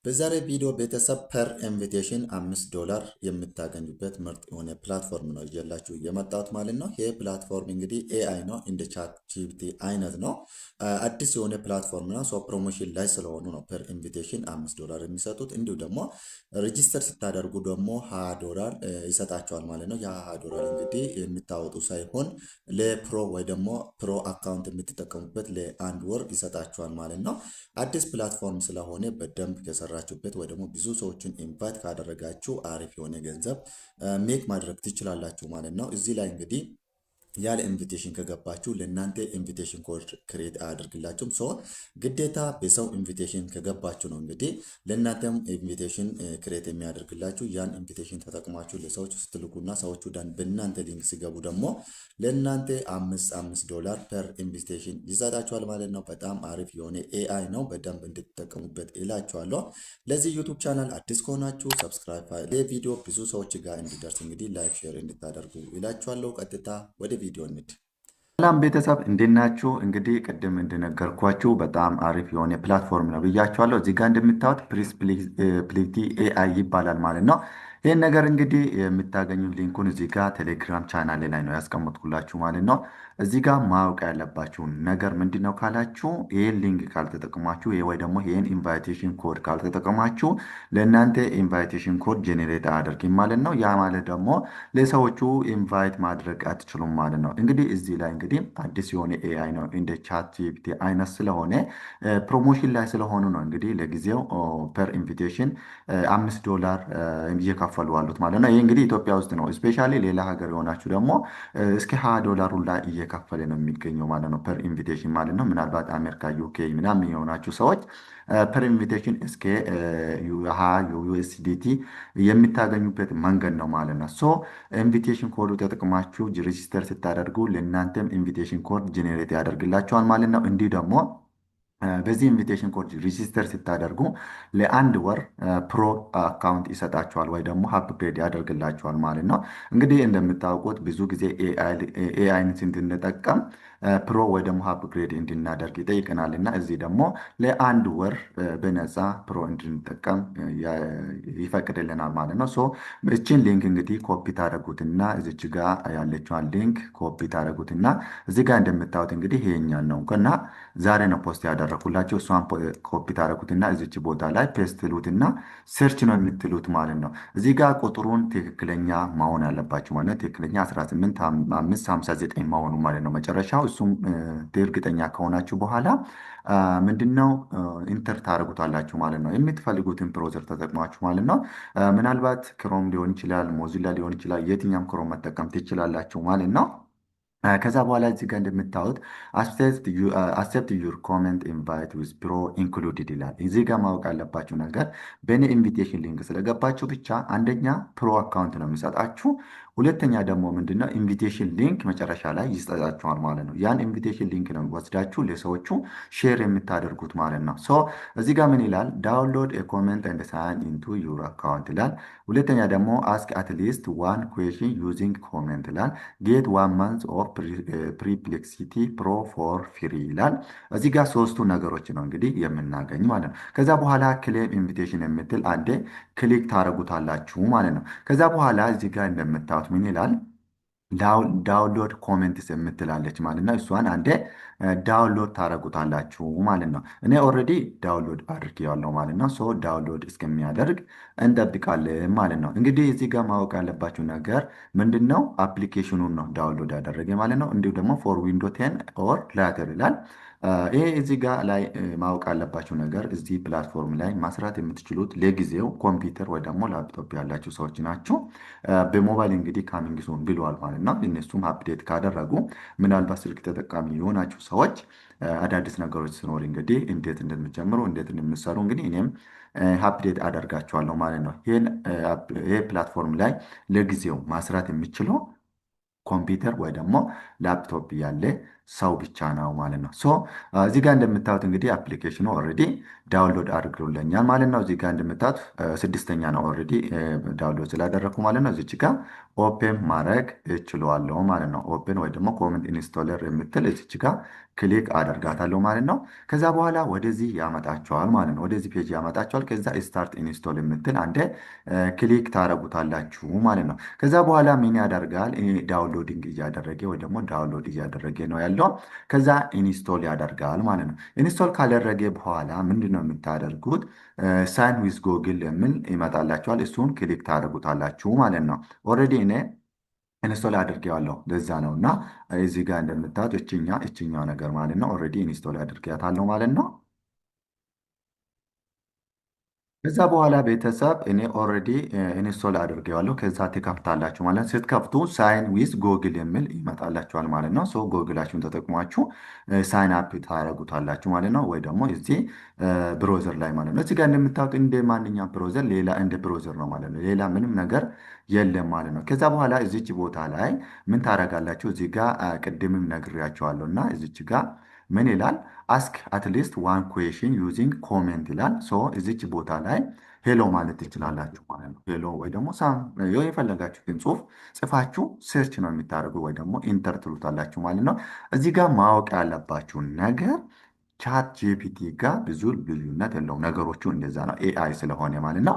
በዛሬ ቪዲዮ ቤተሰብ ፐር ኢንቪቴሽን $5 የምታገኙበት ምርጥ የሆነ ፕላትፎርም ነው ይዤላችሁ የመጣሁት ማለት ነው። ይሄ ፕላትፎርም እንግዲህ ኤአይ ነው፣ እንደ ቻት ጂፒቲ አይነት ነው። አዲስ የሆነ ፕላትፎርም ነው። ሶ ፕሮሞሽን ላይ ስለሆኑ ነው ፐር ኢንቪቴሽን $5 የሚሰጡት። እንዲሁ ደግሞ ሬጂስተር ስታደርጉ ደግሞ $20 ይሰጣቸዋል ማለት ነው። ያ $20 እንግዲህ የሚታወጡ ሳይሆን ለፕሮ ወይ ደግሞ ፕሮ አካውንት የምትጠቀሙበት ለአንድ ወር ይሰጣቸዋል ማለት ነው። አዲስ ፕላትፎርም ስለሆነ በደንብ ከሰራችሁበት ወይ ደግሞ ብዙ ሰዎችን ኢንቫይት ካደረጋችሁ አሪፍ የሆነ ገንዘብ ሜክ ማድረግ ትችላላችሁ ማለት ነው። እዚህ ላይ እንግዲህ ያለ ኢንቪቴሽን ከገባችሁ ለእናንተ ኢንቪቴሽን ኮድ ክሬት አያደርግላችሁም። ሶ ግዴታ በሰው ኢንቪቴሽን ከገባችሁ ነው እንግዲህ ለእናንተም ኢንቪቴሽን ክሬት የሚያደርግላችሁ። ያን ኢንቪቴሽን ተጠቅማችሁ ለሰዎች ስትልኩና ሰዎቹ በእናንተ ሊንክ ሲገቡ ደግሞ ለእናንተ $5 ፐር ኢንቪቴሽን ይሰጣችኋል ማለት ነው። በጣም አሪፍ የሆነ ኤአይ ነው። በደንብ እንድትጠቀሙበት ይላችኋለሁ። ለዚህ ዩቱብ ቻናል አዲስ ከሆናችሁ ሰብስክራይብ፣ ቪዲዮ ብዙ ሰዎች ጋር እንዲደርስ እንግዲህ ላይክ፣ ሼር እንድታደርጉ ይላችኋለሁ። ቀጥታ ወደ ቪዲዮ እንሂድ። ሰላም ቤተሰብ እንዴት ናችሁ? እንግዲህ ቅድም እንደነገርኳችሁ በጣም አሪፍ የሆነ ፕላትፎርም ነው ብያችኋለሁ። እዚህ ጋር እንደምታዩት ፕሪስፕሊቲ ኤአይ ይባላል ማለት ነው። ይህን ነገር እንግዲህ የምታገኙ ሊንኩን እዚህ ጋር ቴሌግራም ቻናል ላይ ነው ያስቀመጥኩላችሁ ማለት ነው። እዚህ ጋር ማወቅ ያለባችሁን ነገር ምንድን ነው ካላችሁ ይህን ሊንክ ካልተጠቅማችሁ ወይ ደግሞ ይህን ኢንቫይቴሽን ኮድ ካልተጠቅማችሁ ለእናንተ ኢንቫይቴሽን ኮድ ጄኔሬት አያደርግም ማለት ነው። ያ ማለት ደግሞ ለሰዎቹ ኢንቫይት ማድረግ አትችሉም ማለት ነው። እንግዲህ እዚህ ላይ እንግዲህ አዲስ የሆነ ኤአይ ነው እንደ ቻት ጂፒቲ አይነት ስለሆነ ፕሮሞሽን ላይ ስለሆኑ ነው እንግዲህ ለጊዜው ፐር ኢንቪቴሽን $5 እየከፈሉ አሉት ማለት ነው። ይህ እንግዲህ ኢትዮጵያ ውስጥ ነው። ስፔሻሊ ሌላ ሀገር የሆናችሁ ደግሞ እስከ $20 ላይ እየከፈለ ነው የሚገኘው ማለት ነው ፐር ኢንቪቴሽን ማለት ነው። ምናልባት አሜሪካ፣ ዩኬ ምናምን የሆናችሁ ሰዎች ፐር ኢንቪቴሽን እስከ $20 የሚታገኙበት መንገድ ነው ማለት ነው። ሶ ኢንቪቴሽን ኮዱ ተጠቅማችሁ ሬጂስተር ስታደርጉ ለእናንተም ኢንቪቴሽን ኮድ ጄኔሬት ያደርግላቸዋል ማለት ነው። እንዲህ ደግሞ በዚህ ኢንቪቴሽን ኮድ ሬጂስተር ስታደርጉ ለአንድ ወር ፕሮ አካውንት ይሰጣችኋል ወይ ደግሞ አፕግሬድ ያደርግላችኋል ማለት ነው። እንግዲህ እንደምታውቁት ብዙ ጊዜ ኤአይን እንድንጠቀም ፕሮ ወይ ደግሞ አፕግሬድ እንድናደርግ ይጠይቀናል እና እዚህ ደግሞ ለአንድ ወር በነፃ ፕሮ እንድንጠቀም ይፈቅድልናል ማለት ነው። ሶ እችን ሊንክ እንግዲህ ኮፒ ታደረጉትና እዚች ጋር ያለችዋን ሊንክ ኮፒ ታደረጉትና እዚህ ጋር እንደምታዩት እንግዲህ ይሄኛል ነው እና ዛሬ ነው ፖስት ያደረኩላቸው። እሷን ኮፒ ታደረጉትና እዚች ቦታ ላይ ፔስት ትሉትና ሰርች ነው የምትሉት ማለት ነው። እዚህ ጋር ቁጥሩን ትክክለኛ መሆን ያለባቸው ማለት ትክክለኛ 18559 መሆኑ ማለት ነው መጨረሻው። እሱም እርግጠኛ ከሆናችሁ በኋላ ምንድነው ኢንተር ታደርጉታላችሁ ማለት ነው። የምትፈልጉትን ብሮዘር ተጠቅማችሁ ማለት ነው። ምናልባት ክሮም ሊሆን ይችላል፣ ሞዚላ ሊሆን ይችላል። የትኛም ክሮም መጠቀም ትችላላችሁ ማለት ነው። ከዛ በኋላ እዚህ ጋር እንደምታዩት አክሴፕት ዩር ኮሜንት ኢንቫይት ዊዝ ፕሮ ኢንክሉድድ ይላል። እዚህ ጋር ማወቅ ያለባችሁ ነገር በእኔ ኢንቪቴሽን ሊንክ ስለገባችሁ ብቻ አንደኛ ፕሮ አካውንት ነው የሚሰጣችሁ። ሁለተኛ ደግሞ ምንድነው ኢንቪቴሽን ሊንክ መጨረሻ ላይ ይሰጣችኋል ማለት ነው። ያን ኢንቪቴሽን ሊንክ ነው ወስዳችሁ ለሰዎቹ ሼር የምታደርጉት ማለት ነው። ሶ እዚህ ጋር ምን ይላል? ዳውንሎድ ኮሜንት ኤንድ ሳይን ኢንቱ ዩር አካውንት ይላል። ሁለተኛ ደግሞ አስክ አትሊስት ዋን ኩዌሽን ዩዚንግ ኮሜንት ይላል። ጌት ዋን ማንዝ ኦፍ ፕሪፕሌክሲቲ ፕሮ ፎር ፍሪ ይላል። እዚህ ጋር ሶስቱ ነገሮች ነው እንግዲህ የምናገኝ ማለት ነው። ከዛ በኋላ ክሌም ኢንቪቴሽን የምትል አንዴ ክሊክ ታደረጉታላችሁ ማለት ነው። ከዛ በኋላ እዚህ ጋር እንደምታዩት ምን ይላል? ዳውንሎድ ኮሜንትስ የምትላለች ማለት ነው። እሷን አንዴ ዳውንሎድ ታደረጉታላችሁ ማለት ነው። እኔ ኦልሬዲ ዳውንሎድ አድርጌዋለሁ ማለት ነው። ሶ ዳውንሎድ እስከሚያደርግ እንጠብቃለን ማለት ነው። እንግዲህ እዚህ ጋር ማወቅ ያለባችሁ ነገር ምንድን ነው? አፕሊኬሽኑን ነው ዳውንሎድ ያደረገ ማለት ነው። እንዲሁ ደግሞ ፎር ዊንዶ 10 ኦር ላተር ይላል። ይሄ እዚህ ጋር ላይ ማወቅ ያለባችሁ ነገር እዚህ ፕላትፎርም ላይ ማስራት የምትችሉት ለጊዜው ኮምፒውተር ወይ ደግሞ ላፕቶፕ ያላችሁ ሰዎች ናቸው። በሞባይል እንግዲህ ካሚንግ ሱን ብለዋል ማለት ነው። እነሱም አፕዴት ካደረጉ ምናልባት ስልክ ተጠቃሚ የሆናችሁ ሰዎች አዳዲስ ነገሮች ሲኖር እንግዲህ እንዴት እንደምጀምሩ እንዴት እንደምሰሩ እንግዲህ እኔም አፕዴት አደርጋችኋለሁ ማለት ነው። ይሄ ፕላትፎርም ላይ ለጊዜው ማስራት የሚችለው ኮምፒውተር ወይ ደግሞ ላፕቶፕ ያለ ሰው ብቻ ነው ማለት ነው። ሶ እዚህ ጋር እንደምታዩት እንግዲህ አፕሊኬሽኑ ኦልሬዲ ዳውንሎድ አድርጎልኛል ማለት ነው። እዚህ ጋር እንደምታዩት ስድስተኛ ነው ኦልሬዲ ዳውንሎድ ስላደረግኩ ማለት ነው። እዚች ጋር ኦፕን ማድረግ እችላለሁ ማለት ነው። ኦፕን ወይ ደግሞ ኮመንት ኢንስቶለር የምትል እዚች ጋር ክሊክ አደርጋታለሁ ማለት ነው። ከዛ በኋላ ወደዚህ ያመጣቸዋል ማለት ነው። ወደዚህ ፔጅ ያመጣቸዋል። ከዛ ስታርት ኢንስቶል የምትል አንዴ ክሊክ ታደረጉታላችሁ ማለት ነው። ከዛ በኋላ ምን ያደርጋል? ዳውንሎዲንግ እያደረገ ወይ ደግሞ ዳውንሎድ እያደረገ ነው ያለው። ከዛ ኢንስቶል ያደርጋል ማለት ነው። ኢንስቶል ካደረገ በኋላ ምንድን ነው የምታደርጉት? ሳይን ዊዝ ጎግል የሚል ይመጣላችኋል። እሱን ክሊክ ታደርጉታላችሁ ማለት ነው። ኦልሬዲ እኔ ኢንስቶል አድርጌዋለሁ ለዛ ነው። እና እዚህ ጋር እንደምታዩት እችኛው ነገር ማለት ነው ኦልሬዲ ኢንስቶል አድርጌያታለሁ ማለት ነው። ከዛ በኋላ ቤተሰብ እኔ ኦልሬዲ ኢንስቶል አድርጌዋለሁ። ከዛ ትከፍታላችሁ ማለት ስትከፍቱ ሳይን ዊዝ ጎግል የሚል ይመጣላችኋል ማለት ነው። ሶ ጎግላችሁን ተጠቅሟችሁ ሳይን አፕ ታደርጉታላችሁ ማለት ነው። ወይ ደግሞ እዚህ ብሮዘር ላይ ማለት ነው። እዚህ ጋር እንደምታዩት እንደ ማንኛውም ብሮዘር ሌላ እንደ ብሮዘር ነው ማለት ነው። ሌላ ምንም ነገር የለም ማለት ነው። ከዛ በኋላ እዚች ቦታ ላይ ምን ታደርጋላችሁ? እዚህ ጋር ቅድምም ነግሬያቸዋለሁ እና እዚች ጋር ምን ይላል? አስክ አትሊስት ዋን ኩዌሽን ዩዚንግ ኮሜንት ይላል። ሶ እዚች ቦታ ላይ ሄሎ ማለት ትችላላችሁ ማለት ነው። ሄሎ ወይ ደግሞ ሳም የፈለጋችሁትን ጽሁፍ ጽፋችሁ ሰርች ነው የሚታደርጉ ወይ ደግሞ ኢንተር ትሉታላችሁ ማለት ነው። እዚህ ጋር ማወቅ ያለባችሁን ነገር ቻት ጂፒቲ ጋር ብዙ ልዩነት የለውም። ነገሮቹ እንደዛ ነው፣ ኤአይ ስለሆነ ማለት ነው።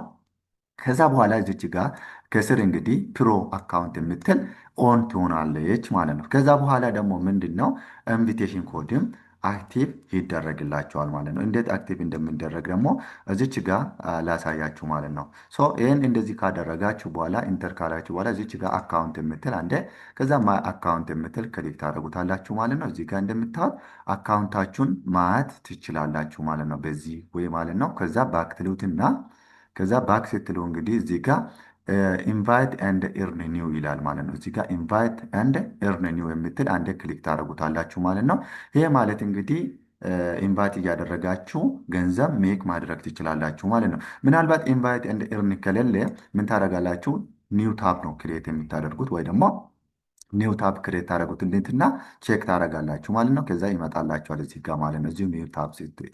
ከዛ በኋላ እዚች ጋር ከስር እንግዲህ ፕሮ አካውንት የምትል ኦን ትሆናለች ማለት ነው። ከዛ በኋላ ደግሞ ምንድን ነው ኢንቪቴሽን ኮድም አክቲቭ ይደረግላቸዋል ማለት ነው። እንዴት አክቲቭ እንደሚደረግ ደግሞ እዚች ጋር ላሳያችሁ ማለት ነው። ሶ ይህን እንደዚህ ካደረጋችሁ በኋላ ኢንተር ካላችሁ በኋላ እዚች ጋር አካውንት የምትል አንደ ከዛ ማይ አካውንት የምትል ክሊክ ታደርጉታላችሁ ማለት ነው። እዚህ ጋር እንደምታዩት አካውንታችሁን ማየት ትችላላችሁ ማለት ነው። በዚህ ወይ ማለት ነው። ከዛ ባክ ትሉትና ከዛ ባክ ስትሉ እንግዲህ እዚህ ጋር ኢንቫይት ኤንድ ኤርን ኒው ይላል ማለት ነው። እዚህ ጋር ኢንቫይት ኤንድ ኤርን ኒው የምትል አንድ ክሊክ ታደርጉታላችሁ ማለት ነው። ይሄ ማለት እንግዲህ ኢንቫይት እያደረጋችሁ ገንዘብ ሜክ ማድረግ ትችላላችሁ ማለት ነው። ምናልባት ኢንቫይት ኤንድ ኤርን ከሌለ ምን ታደርጋላችሁ? ኒው ታብ ነው ክሬት የምታደርጉት ወይ ደግሞ ኒው ታብ ክሬት ታደረጉትልና ቼክ ታደረጋላችሁ ማለት ነው። ከዛ ይመጣላችኋል እዚህ ጋር ማለት ነው። እዚሁ ኒው ታብ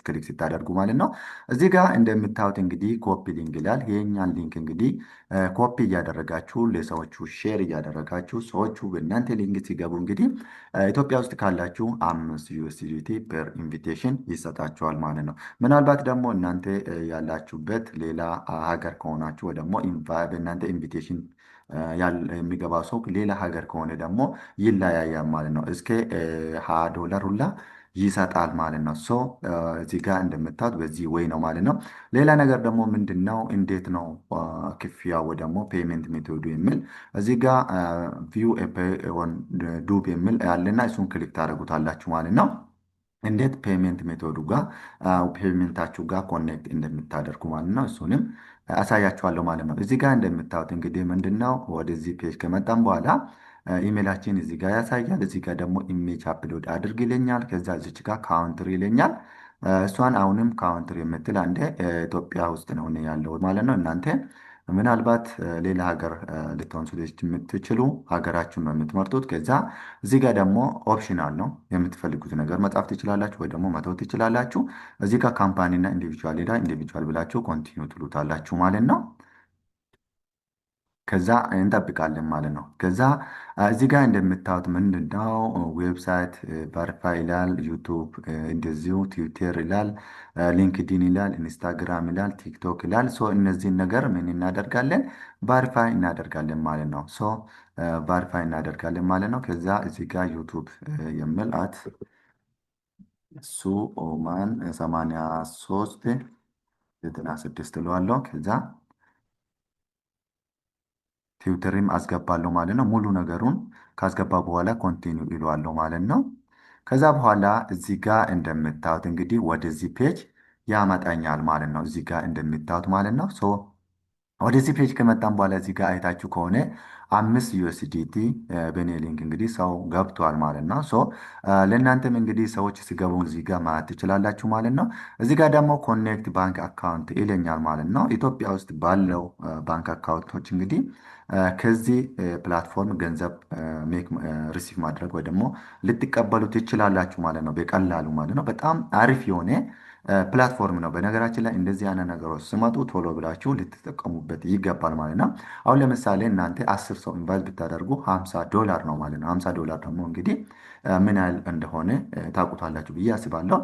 ክሊክ ሲታደርጉ ማለት ነው። እዚህ ጋር እንደምታዩት እንግዲህ ኮፒ ሊንክ ይላል። ይሄኛን ሊንክ እንግዲህ ኮፒ እያደረጋችሁ ለሰዎቹ ሼር እያደረጋችሁ ሰዎቹ በእናንተ ሊንክ ሲገቡ እንግዲህ ኢትዮጵያ ውስጥ ካላችሁ 5 USDT ፐር ኢንቪቴሽን ይሰጣችኋል ማለት ነው። ምናልባት ደግሞ እናንተ ያላችሁበት ሌላ ሀገር ከሆናችሁ ወይ ደግሞ በእናንተ ኢንቪቴሽን የሚገባ ሰው ሌላ ሀገር ከሆነ ደግሞ ይለያያል ማለት ነው። እስከ $20 ሁላ ይሰጣል ማለት ነው። ሶ እዚህ ጋር እንደምታዩት በዚህ ወይ ነው ማለት ነው። ሌላ ነገር ደግሞ ምንድን ነው? እንዴት ነው ክፍያ ወይ ደግሞ ፔይመንት ሜቶዱ የሚል እዚህ ጋር ቪው ዱብ የሚል ያለና እሱን ክሊክ ታደርጉታላችሁ ማለት ነው። እንዴት ፔይመንት ሜቶዱ ጋር ፔይመንታችሁ ጋር ኮኔክት እንደምታደርጉ ማለት ነው። እሱንም አሳያችኋለሁ ማለት ነው። እዚህ ጋር እንደምታዩት እንግዲህ ምንድነው ወደዚህ ፔጅ ከመጣም በኋላ ኢሜላችን እዚህ ጋር ያሳያል። እዚህ ጋር ደግሞ ኢሜጅ አፕሎድ አድርግ ይለኛል። ከዛ እዚች ጋር ካውንትሪ ይለኛል። እሷን አሁንም ካውንትሪ የምትል አንዴ ኢትዮጵያ ውስጥ ነው ያለው ማለት ነው። እናንተ ምናልባት ሌላ ሀገር ልትሆን የምትችሉ ሀገራችሁን ነው የምትመርጡት። ከዛ እዚህ ጋር ደግሞ ኦፕሽናል ነው የምትፈልጉት ነገር መጻፍ ትችላላችሁ ወይ ደግሞ መተው ትችላላችሁ። እዚህ ጋር ካምፓኒና ኢንዲቪጁዋል ሌላ ኢንዲቪጁዋል ብላችሁ ኮንቲኒው ትሉታላችሁ ማለት ነው። ከዛ እንጠብቃለን ማለት ነው። ከዛ እዚህ ጋር እንደምታዩት ምንድነው ዌብሳይት ቨሪፋይ ይላል፣ ዩቱብ እንደዚሁ ትዊተር ይላል፣ ሊንክዲን ይላል፣ ኢንስታግራም ይላል፣ ቲክቶክ ይላል። ሶ እነዚህን ነገር ምን እናደርጋለን? ቫሪፋይ እናደርጋለን ማለት ነው። ሶ ቫሪፋይ እናደርጋለን ማለት ነው። ከዛ እዚህ ጋር ዩቱብ የሚል እሱ ኦማን 8396 እለዋለሁ። ከዛ ትዊተርም አስገባለሁ ማለት ነው። ሙሉ ነገሩን ካስገባ በኋላ ኮንቲኒው ይለዋለሁ ማለት ነው። ከዛ በኋላ እዚህ ጋር እንደምታዩት እንግዲህ ወደዚህ ፔጅ ያመጣኛል ማለት ነው። እዚህ ጋር እንደምታዩት ማለት ነው። ሶ ወደዚህ ፔጅ ከመጣም በኋላ እዚህ ጋር አይታችሁ ከሆነ 5 USDT በኔ ሊንክ እንግዲህ ሰው ገብቷል ማለት ነው። ሶ ለእናንተም እንግዲህ ሰዎች ሲገቡ እዚህ ጋር ማየት ትችላላችሁ ማለት ነው። እዚህ ጋር ደግሞ ኮኔክት ባንክ አካውንት ይለኛል ማለት ነው። ኢትዮጵያ ውስጥ ባለው ባንክ አካውንቶች እንግዲህ ከዚህ ፕላትፎርም ገንዘብ ሜክ ሪሲቭ ማድረግ ወይ ደግሞ ልትቀበሉ ትችላላችሁ ማለት ነው፣ በቀላሉ ማለት ነው። በጣም አሪፍ የሆነ ፕላትፎርም ነው። በነገራችን ላይ እንደዚህ አይነት ነገሮች ስመጡ ቶሎ ብላችሁ ልትጠቀሙበት ይገባል ማለት ነው። አሁን ለምሳሌ እናንተ 10 ሰው ኢንቫይት ብታደርጉ $50 ነው ማለት ነው። $50 ደግሞ እንግዲህ ምን ያህል እንደሆነ ታውቁታላችሁ ብዬ አስባለሁ።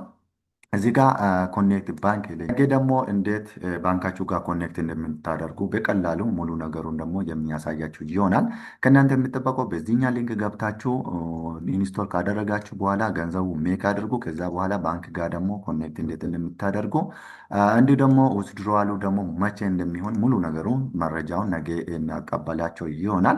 እዚህ ጋር ኮኔክት ባንክ ይለኛል። ይሄ ደግሞ እንዴት ባንካችሁ ጋር ኮኔክት እንደምታደርጉ በቀላሉ ሙሉ ነገሩን ደግሞ የሚያሳያችሁ ይሆናል። ከእናንተ የሚጠበቀው በዚህኛ ሊንክ ገብታችሁ ኢንስቶል ካደረጋችሁ በኋላ ገንዘቡ ሜክ አድርጉ። ከዛ በኋላ ባንክ ጋር ደግሞ ኮኔክት እንዴት እንደምታደርጉ እንዲሁ ደግሞ ውስድሮዋሉ ደግሞ መቼ እንደሚሆን ሙሉ ነገሩን መረጃውን ነገ የሚያቀበላቸው ይሆናል።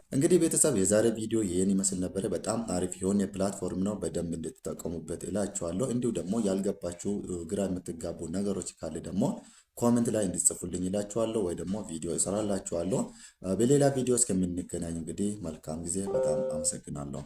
እንግዲህ ቤተሰብ የዛሬ ቪዲዮ ይህን ይመስል ነበረ። በጣም አሪፍ የሆነ ፕላትፎርም ነው። በደንብ እንድትጠቀሙበት እላችኋለሁ። እንዲሁ ደግሞ ያልገባችሁ ግራ የምትጋቡ ነገሮች ካለ ደግሞ ኮመንት ላይ እንድጽፉልኝ እላችኋለሁ፣ ወይ ደግሞ ቪዲዮ እሰራላችኋለሁ። በሌላ ቪዲዮ እስከምንገናኝ እንግዲህ መልካም ጊዜ። በጣም አመሰግናለሁ።